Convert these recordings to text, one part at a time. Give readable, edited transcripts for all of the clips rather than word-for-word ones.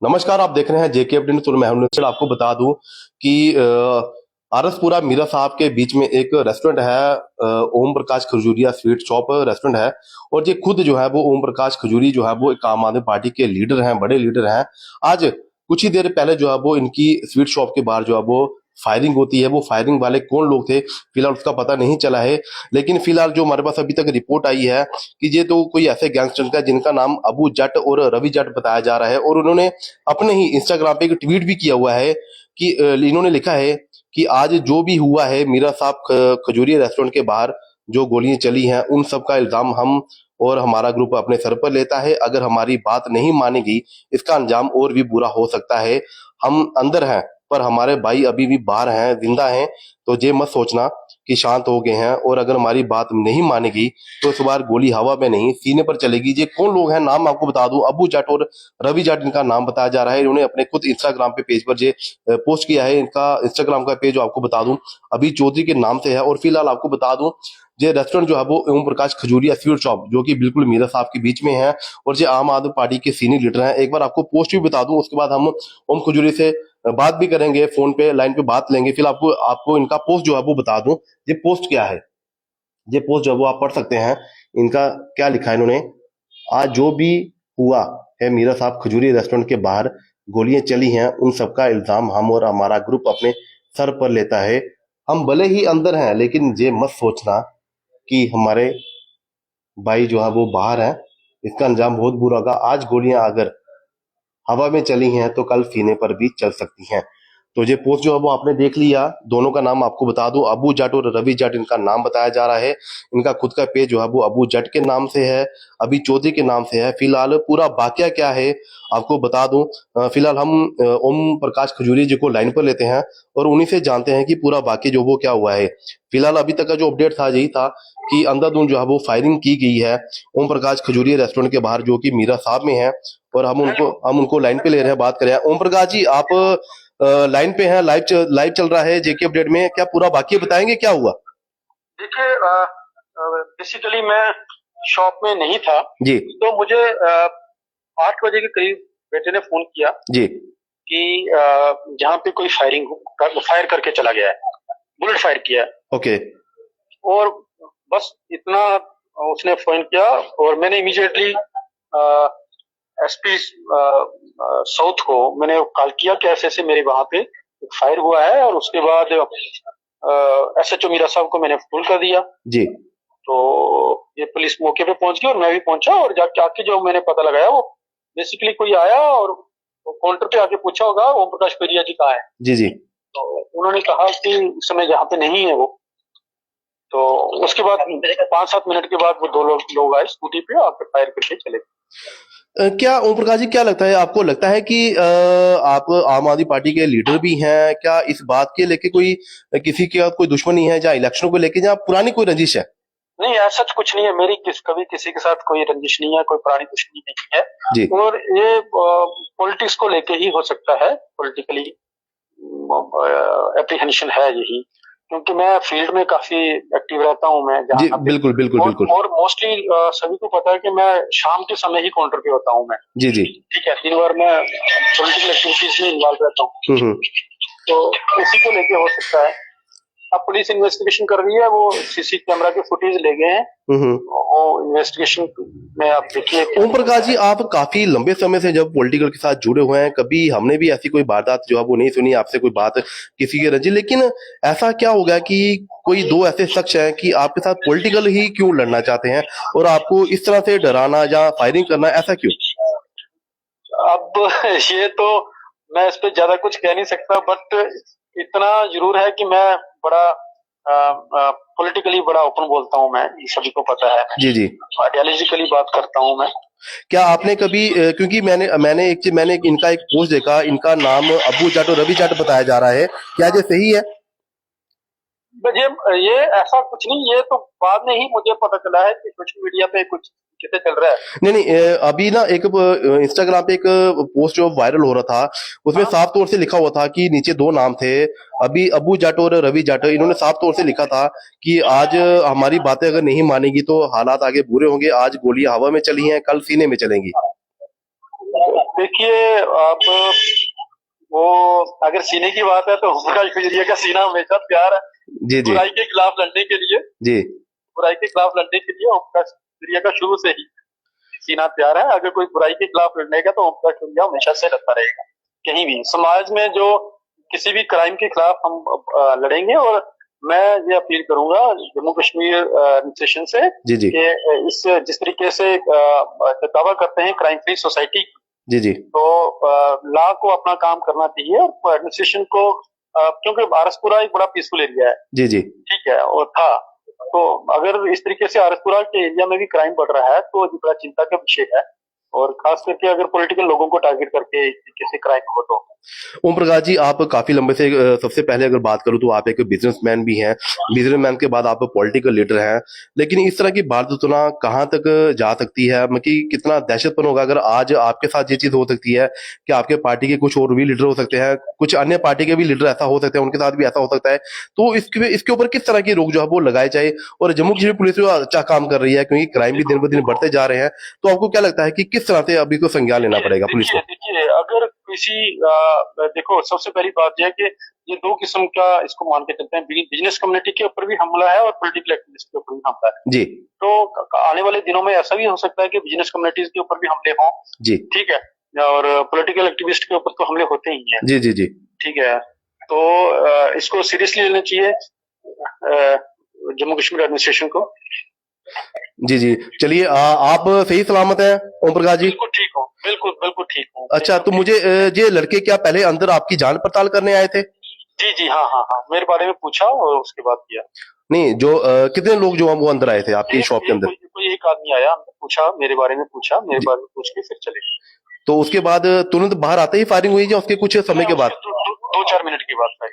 नमस्कार, आप देख रहे हैं जेके अपडेट न्यूज़। मैं हूं। आपको बता दूं कि आरसपुरा मीरा साहब के बीच में एक रेस्टोरेंट है, Om Prakash Khajuria sweet shop restaurant है। और ये खुद जो है वो ओम प्रकाश खजूरी जो है वो एक आम आदमी पार्टी के लीडर हैं, बड़े लीडर हैं। आज कुछ ही देर पहले जो है वो इनकी स्वीट शॉप के बाहर जो है वो फायरिंग होती है। वो फायरिंग वाले कौन लोग थे फिलहाल उसका पता नहीं चला है, लेकिन फिलहाल जो हमारे पास अभी तक रिपोर्ट आई है कि ये तो कोई ऐसे गैंगस्टर का जिनका नाम अबू जट और रवि जट बताया जा रहा है। और उन्होंने अपने ही इंस्टाग्राम पे एक ट्वीट भी किया हुआ है कि इन्होंने लिखा है कि आज जो भी हुआ है मीरा साहब खजूरिया रेस्टोरेंट के बाहर जो गोलियां चली हैं उन सब का इल्जाम हम और हमारा ग्रुप अपने सर पर लेता है। अगर हमारी बात नहीं मानी गई इसका अंजाम और भी बुरा हो सकता है। हम अंदर हैं पर हमारे भाई अभी भी बाहर हैं, जिंदा हैं। तो ये मत सोचना कि शांत हो गए हैं, और अगर हमारी बात नहीं मानेगी तो इस बार गोली हवा में नहीं सीने पर चलेगी। ये कौन लोग हैं, नाम आपको बता दूं, अबू जट और रवि जट इनका नाम बताया जा रहा है। इन्होंने अपने खुद इंस्टाग्राम पे पेज पर ये पोस्ट किया है। इनका इंस्टाग्राम का पेज आपको बता दूं अभी चौधरी के नाम से है। और फिलहाल आपको बता दूं ये रेस्टोरेंट जो है वो ओम प्रकाश खजूरिया स्वीट शॉप जो कि बिल्कुल मीरा साहब के बीच में है, और ये आम आदमी पार्टी के सीनियर लीडर हैं। एक बार आपको पोस्ट भी बता दूं, उसके बाद हम ओम खजूरी से बात भी करेंगे, फोन पे लाइन पे बात लेंगे। फिर आपको आपको इनका पोस्ट जो है वो बता दूं ये पोस्ट क्या है। ये पोस्ट जो है वो आप पढ़ सकते हैं। इनका क्या लिखा है इन्होंने, आज जो भी हुआ है मीरा साहब खजूरी रेस्टोरेंट के बाहर गोलियां चली हैं उन सबका इल्जाम हम और हमारा ग्रुप अपने सर पर लेता है। हम भले ही अंदर हैं लेकिन ये मत सोचना कि हमारे भाई जो है वो बाहर हैं, इसका अंजाम बहुत बुरा होगा। आज गोलियां अगर हवा में चली हैं तो कल सीने पर भी चल सकती हैं। तो ये पोस्ट जो है वो आपने देख लिया। दोनों का नाम आपको बता दूं, अबू जट और रवि जट इनका नाम बताया जा रहा है। इनका खुद का पेज जो है वो अबू जट के नाम से है, अभी चौधरी के नाम से है। फिलहाल पूरा वाकया क्या है आपको बता दूं। फिलहाल हम ओम प्रकाश खजूरी जी को लाइन पर लेते हैं और उन्हीं से जानते हैं कि पूरा वाकया जो वो क्या हुआ है। फिलहाल अभी तक का जो अपडेट था यही था कि अंधाधुंध जो है वो फायरिंग की गई है ओम प्रकाश खजूरिया रेस्टोरेंट के बाहर जो कि मीरा साहब में है। और हम उनको लाइन पे ले रहे हैं, बात कर रहे हैं। ओम प्रकाश जी, आप लाइन पे हैं, लाइव चल रहा है जेके अपडेट में। क्या पूरा वाकया बताएंगे, क्या हुआ? देखिए, बेसिकली मैं शॉप में नहीं था जी तो मुझे 8 बजे के करीब बेटे ने फोन किया जी कि जहाँ पे कोई फायर करके चला गया है, बुलेट फायर किया है। ओके और बस इतना उसने फोन किया और मैंने इमीडिएटली एसपी साउथ को मैंने कॉल किया कि ऐसे ऐसे मेरे वहां पे फायर हुआ है। और उसके बाद एसएचओ मीरा साहब को मैंने फोन कर दिया जी। तो ये पुलिस मौके पे पहुंच गई और मैं भी पहुंचा। और जाके आके जो मैंने पता लगाया वो बेसिकली कोई आया और काउंटर पे आके पूछा होगा ओम प्रकाश पेरिया जी कहाँ है। जी जी। तो उन्होंने कहा कि उस समय जहाँ पे नहीं है वो। तो उसके बाद 5-7 मिनट के बाद वो दो लोग आए स्कूटी पे आकर फायर करके चले। क्या ओम प्रकाश जी, क्या लगता है आपको, लगता है कि आप आम आदमी पार्टी के लीडर भी हैं, क्या इस बात के लेके कोई किसी के साथ कोई दुश्मनी है, या इलेक्शनों को लेके, या पुरानी कोई रंजिश है? नहीं, ऐसा कुछ नहीं है। मेरी कभी किसी के साथ कोई रंजिश नहीं है, कोई पुरानी दुश्मनी नहीं है जी और ये पॉलिटिक्स को लेके ही हो सकता है। पॉलिटिकली एप्रीहेंशन है यही, क्योंकि मैं फील्ड में काफी एक्टिव रहता हूँ। मैं जी, जहाँ बिल्कुल बिल्कुल बिल्कुल। और मोस्टली सभी को पता है कि मैं शाम के समय ही काउंटर पे होता हूँ मैं। जी जी। ठीक है, दिन भर मैं पॉलिटिकल एक्टिविटीज में इन्वॉल्व रहता हूँ। तो उसी को लेके हो सकता है। अब पुलिस इन्वेस्टिगेशन कर रही है, वो सीसी कैमरा के फुटेज ले गए हैं। वो इन्वेस्टिगेशन में आप देखिए। ओम प्रकाश जी, आप काफी लंबे समय से जब पॉलिटिकल के साथ जुड़े हुए हैं, कभी हमने भी ऐसी कोई वारदात जो है वो नहीं सुनी आपसे, कोई बात किसी के रंजिश। लेकिन ऐसा क्या हो गया कि कोई दो ऐसे शख्स हैं कि आपके साथ पॉलिटिकल ही क्यों लड़ना चाहते हैं, और आपको इस तरह से डराना या फायरिंग करना, ऐसा क्यों? अब ये तो मैं इस पे ज्यादा कुछ कह नहीं सकता, बट इतना जरूर है कि मैं बड़ा पॉलिटिकली बड़ा ओपन बोलता हूँ। मैं सभी को पता है। जी जी। आइडियोलॉजिकली बात करता हूँ मैं। क्या आपने कभी क्योंकि मैंने इनका एक पोस्ट देखा, इनका नाम अबू जाट और रवि जाट बताया जा रहा है, क्या ये सही है? ये ऐसा कुछ नहीं, ये तो बाद में ही मुझे पता चला है कि सोशल मीडिया पे कुछ कैसे चल रहा है। नहीं नहीं, अभी ना एक इंस्टाग्राम पे एक पोस्ट जो वायरल हो रहा था, उसमें साफ तौर से लिखा हुआ था कि नीचे दो नाम थे, अभी अबू जाट और रवि जाट। इन्होंने साफ तौर से लिखा था कि आज हमारी बातें अगर नहीं मानेगी तो हालात आगे बुरे होंगे। आज गोलियां हवा में चली हैं, कल सीने में चलेंगी। देखिए, अब वो अगर सीने की बात है तो ओमप्रकाश खजुरिया का सीना हमेशा तैयार है जी जी बुराई के खिलाफ लड़ने के लिए। जी बुराई के खिलाफ लड़ने के लिए ओमप्रकाश खजुरिया का शुरू से ही सीना तैयार है। अगर कोई बुराई के खिलाफ लड़ने का तो ओमप्रकाश खजुरिया हमेशा से लड़ता रहेगा। कहीं भी समाज में जो किसी भी क्राइम के खिलाफ हम लड़ेंगे। और मैं ये अपील करूंगा जम्मू कश्मीर एडमिनिस्ट्रेशन से जी जी कि इस जिस तरीके से दावा करते हैं क्राइम फ्री सोसाइटी, जी जी तो लॉ को अपना काम करना चाहिए और एडमिनिस्ट्रेशन को, क्योंकि आरसपुरा एक बड़ा पीसफुल एरिया है, जी जी ठीक है, और था। तो अगर इस तरीके से आरसपुरा के एरिया में भी क्राइम बढ़ रहा है तो ये बड़ा चिंता का विषय है। और खास करके अगर पॉलिटिकल लोगों को टारगेट करके इस तरीके से क्राइम हो तो। ओम प्रकाश जी, आप काफी लंबे से सबसे पहले अगर बात करूं तो आप एक बिजनेसमैन भी हैं। बिजनेसमैन के बाद आप पॉलिटिकल लीडर हैं। लेकिन इस तरह की भारदुतना कहां तक जा सकती है? मतलब कि कितना दहशतपूर्ण होगा अगर आज आपके साथ ये चीज हो सकती है कि आपके पार्टी के कुछ और भी लीडर हो सकते हैं, कुछ अन्य पार्टी के भी लीडर ऐसा हो सकते हैं, उनके साथ भी ऐसा हो सकता है। तो इसके ऊपर किस तरह की रोक जो है वो लगाई जाए? और जम्मू कश्मीर पुलिस जो अच्छा काम कर रही है, क्योंकि क्राइम भी दिन ब दिन बढ़ते जा रहे हैं, तो आपको क्या लगता है कि किस तरह से अभी को संज्ञान लेना पड़ेगा पुलिस को? देखिए, अगर किसी देखो, सबसे पहली बात यह है कि ये दो किस्म का इसको मान के चलते हैं। बिजनेस कम्युनिटी के ऊपर भी हमला है और पॉलिटिकल एक्टिविस्ट के ऊपर भी हमला है। जी तो आने वाले दिनों में ऐसा भी हो सकता है कि बिजनेस कम्युनिटीज के ऊपर भी हमले हों, जी ठीक है, और पॉलिटिकल एक्टिविस्ट के ऊपर तो हमले होते ही हैं, जी जी जी ठीक है। तो इसको सीरियसली लेना चाहिए जम्मू कश्मीर एडमिनिस्ट्रेशन को। जी जी चलिए, आप सही सलामत हैं ओम प्रकाश जी? बिल्कुल ठीक हूँ, बिल्कुल बिल्कुल ठीक हूँ। अच्छा, तो मुझे ये लड़के क्या पहले अंदर आपकी जांच पड़ताल करने आए थे? जी जी, हाँ हाँ हाँ, मेरे बारे में पूछा और उसके बाद किया। नहीं, जो कितने लोग जो हैं वो अंदर आए थे आपकी शॉप के अंदर? कोई एक आदमी आया, पूछा मेरे बारे में, पूछा मेरे जी, बारे में, पूछ के फिर चले गए। तो उसके बाद तुरंत बाहर आते ही फायरिंग हुई या उसके कुछ समय के बाद? दो चार मिनट की बात है।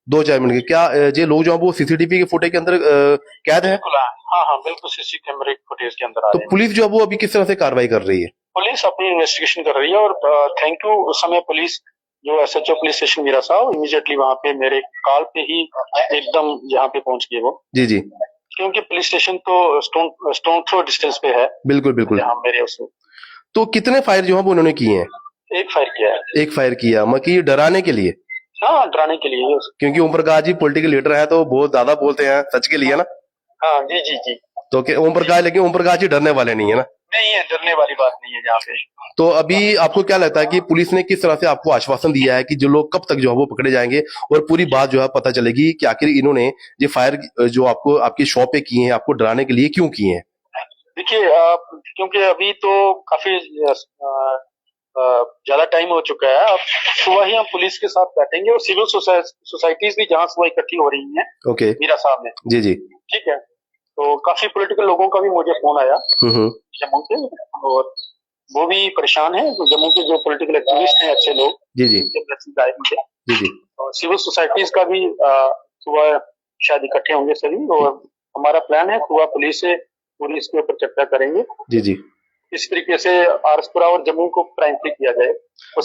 2-4 मिनट के? क्या ये लोग जो हैं वो सीसीटीवी के फुटेज के अंदर कैद हैं? बिल्कुल, हाँ हाँ, बिल्कुल सीसी कैमरे फुटेज के अंदर आ तो रहे हैं। पुलिस जो है वो अभी किस तरह से कार्रवाई कर रही है? पुलिस अपनी इन्वेस्टिगेशन कर रही है और थैंक यू, उस समय पुलिस जो एसएचओ पुलिस स्टेशन मीरा साहब इमीडिएटली वहां पे मेरे कॉल पे ही एकदम यहाँ पे पहुंच गए वो, जी जी, क्योंकि पुलिस स्टेशन तो स्टोन थ्रो डिस्टेंस पे है बिल्कुल बिल्कुल। यहाँ मेरे उसमें। तो कितने फायर जो है वो उन्होंने किए हैं? एक फायर किया है। एक फायर किया, मतलब कि डराने के लिए? हाँ, डराने के लिए। क्योंकि ओम प्रकाश जी पॉलिटिकल लीडर है तो बहुत ज्यादा बोलते हैं सच के लिए ना। हाँ जी जी जी। तो ओम प्रकाश, लेकिन ओम प्रकाश जी डरने वाले नहीं है ना? नहीं है, डरने वाली बात नहीं है यहाँ पे। तो अभी आपको क्या लगता है कि पुलिस ने किस तरह से आपको आश्वासन दिया है कि जो लोग कब तक जो है वो पकड़े जाएंगे और पूरी बात जो है पता चलेगी कि आखिर इन्होंने ये फायर जो आपको आपकी शॉप पे किए हैं, आपको डराने के लिए क्यों किए हैं? देखिए, क्योंकि अभी तो काफी ज्यादा टाइम हो चुका है। अब सुबह ही हम पुलिस के साथ बैठेंगे और सिविल सोसाइटीज भी जहाँ सुबह इकट्ठी हो रही हैं ओके, मीरा साहब में, जी जी, ठीक है। तो काफी पॉलिटिकल लोगों का भी मुझे फोन आया हम्म, जम्मू के, और वो भी परेशान है। तो जम्मू के जो पॉलिटिकल एक्टिविस्ट हैं, अच्छे लोग, जी जी उनके ब्लेसिंग आए मुझे। जी जी और सिविल सोसाइटीज का भी सुबह शायद इकट्ठे होंगे सभी, और हमारा प्लान है सुबह पुलिस से पूरी इसके ऊपर चर्चा करेंगे, जी जी। इस तरीके से आरसपुरा और जम्मू को क्राइम फ्री किया जाए।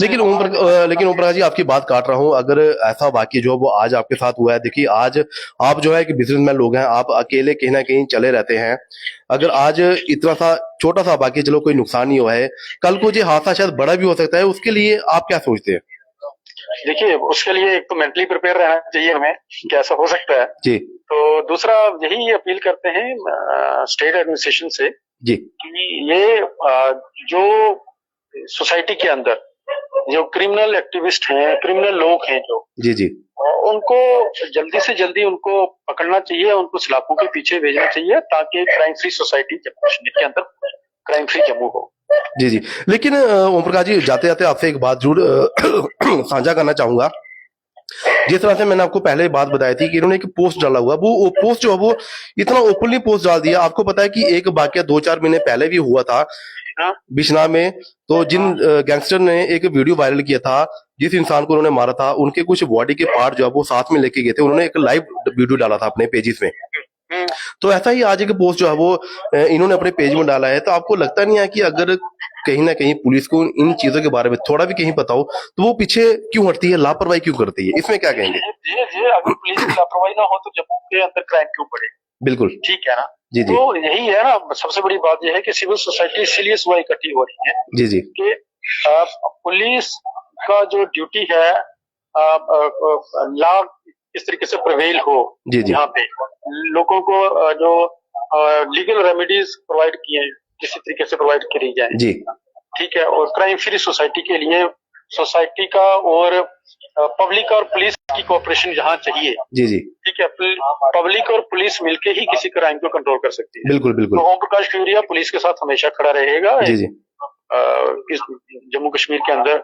लेकिन ओम प्रकाश जी, आपकी बात काट रहा हूँ, अगर ऐसा वाकई जो वो आज आपके साथ हुआ है, देखिए आज आप जो है कि बिजनेसमैन लोग हैं, आप अकेले कहीं ना कहीं चले रहते हैं। अगर आज इतना सा छोटा सा वाकई, चलो कोई नुकसान नहीं हुआ है, कल को जो हादसा शायद बड़ा भी हो सकता है, उसके लिए आप क्या सोचते हैं? देखिए, उसके लिए एक तो मेंटली प्रिपेयर रहना चाहिए हमें कि ऐसा हो सकता है जी। तो दूसरा यही अपील करते हैं स्टेट एडमिनिस्ट्रेशन से जी कि ये जो सोसाइटी के अंदर जो क्रिमिनल एक्टिविस्ट हैं, क्रिमिनल लोग हैं जो, जी जी उनको जल्दी से जल्दी उनको पकड़ना चाहिए, उनको सलाखों के पीछे भेजना चाहिए, ताकि crime free society Jammu Kashmir के अंदर क्राइम फ्री जम्मू हो। जी जी। लेकिन ओम प्रकाश जी, जाते जाते आपसे एक बात जरूर साझा करना चाहूंगा। जिस तरह से मैंने आपको पहले बात बताई थी कि इन्होंने एक पोस्ट डाला हुआ, वो पोस्ट जो है वो इतना ओपनली पोस्ट डाल दिया। आपको पता है कि एक वाकया 2-4 महीने पहले भी हुआ था बिश्नाह में। तो जिन गैंगस्टर ने एक वीडियो वायरल किया था, जिस इंसान को उन्होंने मारा था, उनके कुछ बॉडी के पार्ट जो है वो साथ में लेके गए थे, उन्होंने एक लाइव वीडियो डाला था अपने पेजेस में। तो ऐसा ही आज एक पोस्ट जो है वो इन्होंने अपने पेज में डाला है। तो आपको लगता नहीं है कि अगर कहीं ना कहीं पुलिस को इन चीजों के बारे में थोड़ा भी कहीं पता हो तो वो पीछे क्यों हटती है, लापरवाही क्यों करती है? इसमें क्या कहेंगे? अगर पुलिस की लापरवाही ना हो तो जम्मू के अंदर क्राइम क्यों बढ़े? बिल्कुल, ठीक है ना। जी जी तो यही है ना, सबसे बड़ी बात यह है कि सिविल सोसाइटी इसीलिए सुबह इकट्ठी हो रही है जी जी कि पुलिस का जो ड्यूटी है, लॉ किस तरीके से प्रिवेल हो जी जी यहाँ पे, लोगों को जो लीगल रेमेडीज प्रोवाइड किए किसी तरीके से प्रोवाइड करी जाए, जी ठीक है। और क्राइम फ्री सोसाइटी के लिए सोसाइटी का और पब्लिक और पुलिस की कोऑपरेशन जहाँ चाहिए, जी जी ठीक है। पब्लिक और पुलिस मिलके ही किसी क्राइम को कंट्रोल कर सकती है। बिल्कुल बिल्कुल तो ओम प्रकाश खजूरिया पुलिस के साथ हमेशा खड़ा रहेगा जी जी इस जम्मू कश्मीर के अंदर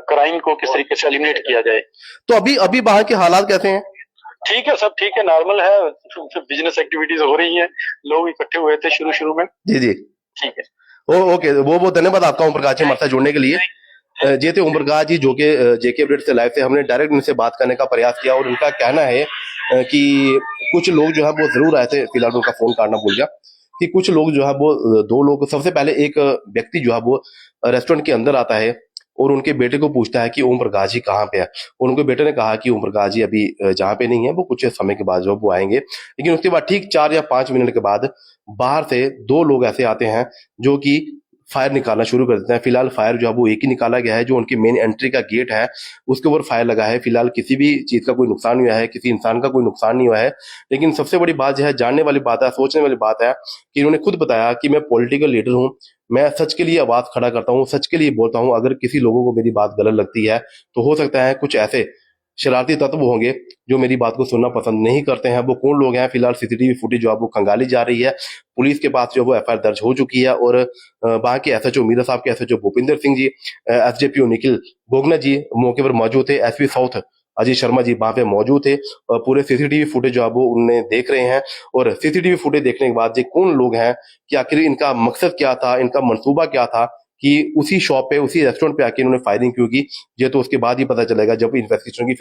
क्राइम को किस तरीके से एलिमिनेट किया जाए। तो अभी अभी वहाँ के हालात कैसे हैं? ठीक है, सब ठीक है, नॉर्मल है। बिजनेस एक्टिविटीज हो रही हैं, लोग इकट्ठे हुए थे शुरू में। जी जी ठीक है। ओके, वो धन्यवाद आपका ओम प्रकाश जी हमारे साथ जुड़ने के लिए। ये थे ओम प्रकाश जी जो कि जेके अपडेट से लाइव से हमने डायरेक्ट उनसे बात करने का प्रयास किया और उनका कहना है कि कुछ लोग जो है वो जरूर आए थे, फिलहाल उनका फोन काटना भूल गया, कि कुछ लोग जो है वो दो लोग, सबसे पहले एक व्यक्ति जो है वो रेस्टोरेंट के अंदर आता है और उनके बेटे को पूछता है कि ओम प्रकाश जी कहाँ पे है। और उनके बेटे ने कहा कि ओम प्रकाश जी अभी जहाँ पे नहीं है, वो कुछ समय के बाद जो वो आएंगे। लेकिन उसके बाद ठीक 4 या 5 मिनट के बाद बाहर से 2 लोग ऐसे आते हैं जो कि फायर निकालना शुरू कर देते हैं। फिलहाल फायर जो है वो एक ही निकाला गया है, जो उनकी मेन एंट्री का गेट है उसके ऊपर फायर लगा है। फिलहाल किसी भी चीज का कोई नुकसान नहीं हुआ है, किसी इंसान का कोई नुकसान नहीं हुआ है। लेकिन सबसे बड़ी बात जो है, जानने वाली बात है, सोचने वाली बात है कि इन्होंने खुद बताया कि मैं पॉलिटिकल लीडर हूँ, मैं सच के लिए आवाज खड़ा करता हूँ, सच के लिए बोलता हूँ। अगर किसी लोगों को मेरी बात गलत लगती है तो हो सकता है कुछ ऐसे शरारती तत्व होंगे जो मेरी बात को सुनना पसंद नहीं करते हैं। वो कौन लोग हैं? फिलहाल सीसीटीवी फुटेज जो है वो खंगाली जा रही है। पुलिस के पास जो वो एफआईआर दर्ज हो चुकी है और वहां के एसएचओ मीरा साहब के एसएचओ भूपिंदर सिंह जी, एसडीपीओ निखिल गोगना जी मौके पर मौजूद थे, एसपी साउथ अजय शर्मा जी वहां पे मौजूद थे। पूरे सीसीटीवी फुटेज जो है वो उन्हें देख रहे हैं और सीसीटीवी फुटेज देखने के बाद ये कौन लोग हैं, कि आखिर इनका मकसद क्या था, इनका मंसूबा क्या था, कि उसी शॉप पे, उसी रेस्टोरेंट पे आके इन्होंने फायरिंग क्यों की, ये तो उसके बाद ही पता चलेगा जब इन्वेस्टिगेशन की।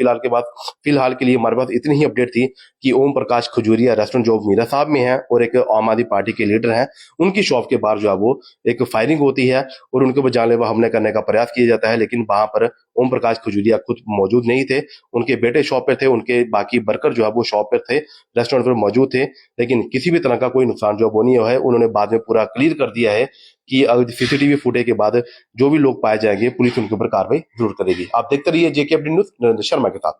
फिलहाल के लिए हमारे पास इतनी ही अपडेट थी कि ओम प्रकाश खजूरिया रेस्टोरेंट जो मीरा साहब में है और एक आम आदमी पार्टी के लीडर हैं, उनकी शॉप के बाहर जो है वो एक फायरिंग होती है और उनके ऊपर जानलेवा हमले करने का प्रयास किया जाता है। लेकिन वहां पर ओम प्रकाश खजूरिया खुद मौजूद नहीं थे, उनके बेटे शॉप पे थे, उनके बाकी वर्कर जो है वो शॉप पर थे, रेस्टोरेंट पर मौजूद थे। लेकिन किसी भी तरह का कोई नुकसान जो वो नहीं हुआ है। उन्होंने बाद में पूरा क्लियर कर दिया है कि अगर सीसीटीवी फुटेज के बाद जो भी लोग पाए जाएंगे पुलिस उनके ऊपर कार्रवाई जरूर करेगी। आप देखते रहिए जेके अपडेट न्यूज नरेंद्र शर्मा के साथ।